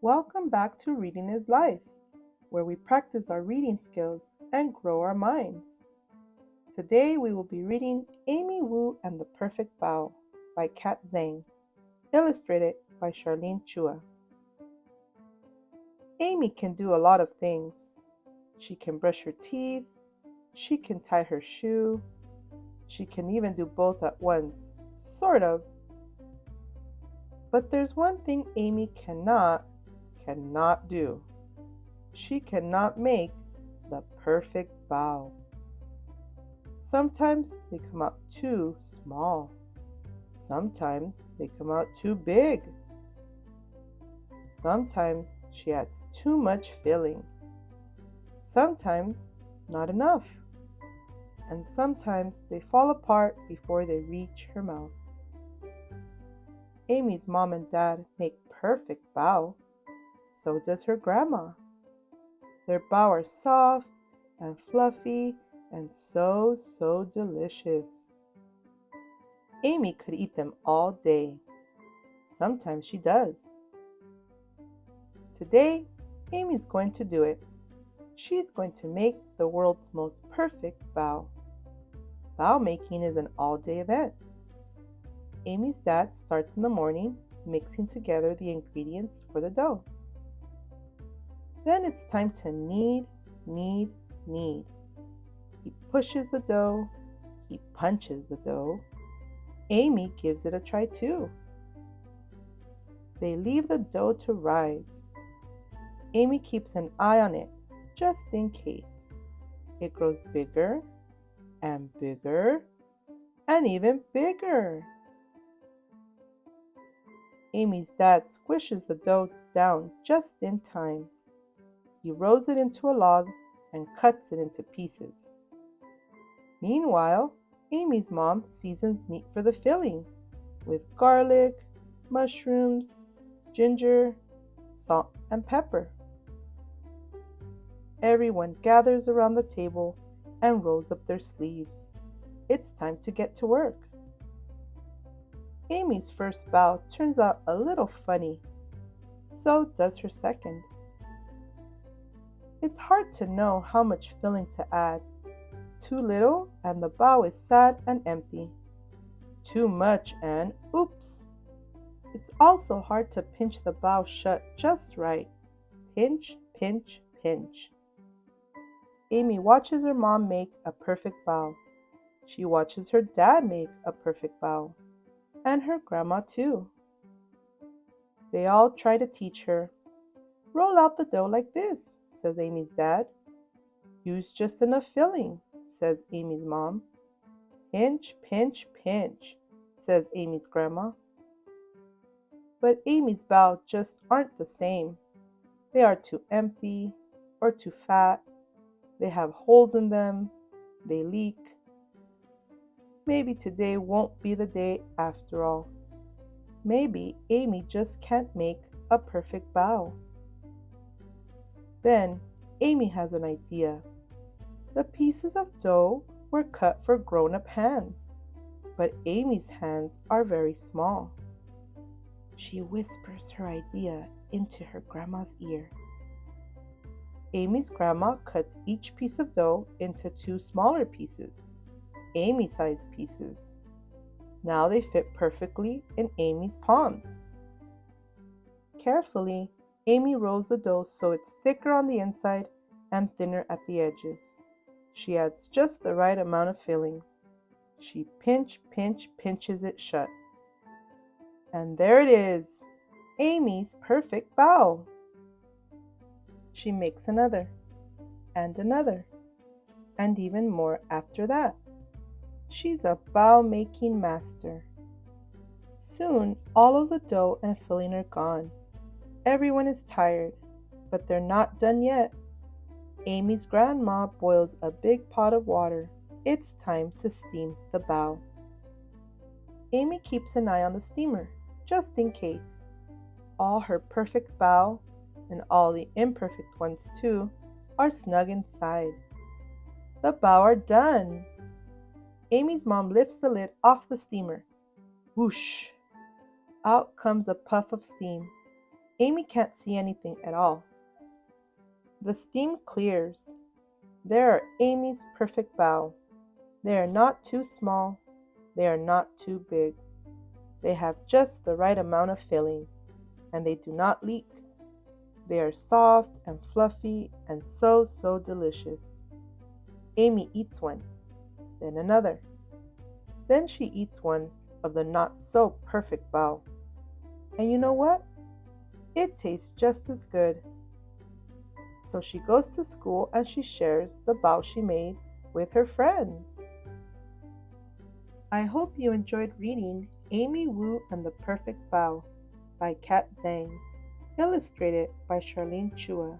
Welcome back to Reading is Life, where we practice our reading skills and grow our minds. Today we will be reading Amy Wu and the Perfect Bow by Kat Zhang, illustrated by Charlene Chua. Amy can do a lot of things. She can brush her teeth, she can tie her shoe, she can even do both at once, sort of. But there's one thing Amy cannot do. She cannot make the perfect bow. Sometimes they come out too small. Sometimes they come out too big. Sometimes she adds too much filling. Sometimes not enough. And sometimes they fall apart before they reach her mouth. Amy's mom and dad make perfect bow. So does her grandma. Their bow are soft and fluffy and so delicious. Amy could eat them all day. Sometimes she does. Today, Amy's going to do it. She's going to make the world's most perfect bow. Bow making is an all-day event. Amy's dad starts in the morning mixing together the ingredients for the dough. Then it's time to knead. He pushes the dough. He punches the dough. Amy gives it a try too. They leave the dough to rise. Amy keeps an eye on it, just in case. It grows bigger and bigger and even bigger. Amy's dad squishes the dough down just in time. He rolls it into a log and cuts it into pieces. Meanwhile, Amy's mom seasons meat for the filling with garlic, mushrooms, ginger, salt, and pepper. Everyone gathers around the table and rolls up their sleeves. It's time to get to work. Amy's first bow turns out a little funny. So does her second. It's hard to know how much filling to add. Too little and the bow is sad and empty. Too much and oops! It's also hard to pinch the bow shut just right. Pinch, pinch, pinch. Amy watches her mom make a perfect bow. She watches her dad make a perfect bow. And her grandma too. They all try to teach her. Roll out the dough like this, says Amy's dad. Use just enough filling, says Amy's mom. Pinch, pinch, pinch, says Amy's grandma. But Amy's bow just aren't the same. They are too empty or too fat. They have holes in them. They leak. Maybe today won't be the day after all. Maybe Amy just can't make a perfect bow. Then Amy has an idea. The pieces of dough were cut for grown-up hands, but Amy's hands are very small. She whispers her idea into her grandma's ear. Amy's grandma cuts each piece of dough into two smaller pieces, Amy-sized pieces. Now they fit perfectly in Amy's palms. Carefully, Amy rolls the dough so it's thicker on the inside and thinner at the edges. She adds just the right amount of filling. She pinches it shut. And there it is, Amy's perfect bow. She makes another, and another, and even more after that. She's a bow-making master. Soon, all of the dough and filling are gone. Everyone is tired, but they're not done yet. Amy's grandma boils a big pot of water. It's time to steam the bow. Amy keeps an eye on the steamer, just in case. All her perfect bow, and all the imperfect ones too, are snug inside. The bow are done. Amy's mom lifts the lid off the steamer. Whoosh! Out comes a puff of steam. Amy can't see anything at all. The steam clears. There are Amy's perfect bow. They are not too small. They are not too big. They have just the right amount of filling, and they do not leak. They are soft and fluffy and so, so delicious. Amy eats one, then another. Then she eats one of the not so perfect bow. And you know what? It tastes just as good. So she goes to school and she shares the bow she made with her friends. I hope you enjoyed reading Amy Wu and the Perfect Bow by Kat Zhang, illustrated by Charlene Chua.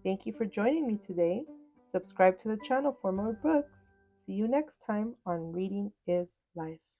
Thank you for joining me today. Subscribe to the channel for more books. See you next time on Reading is Life.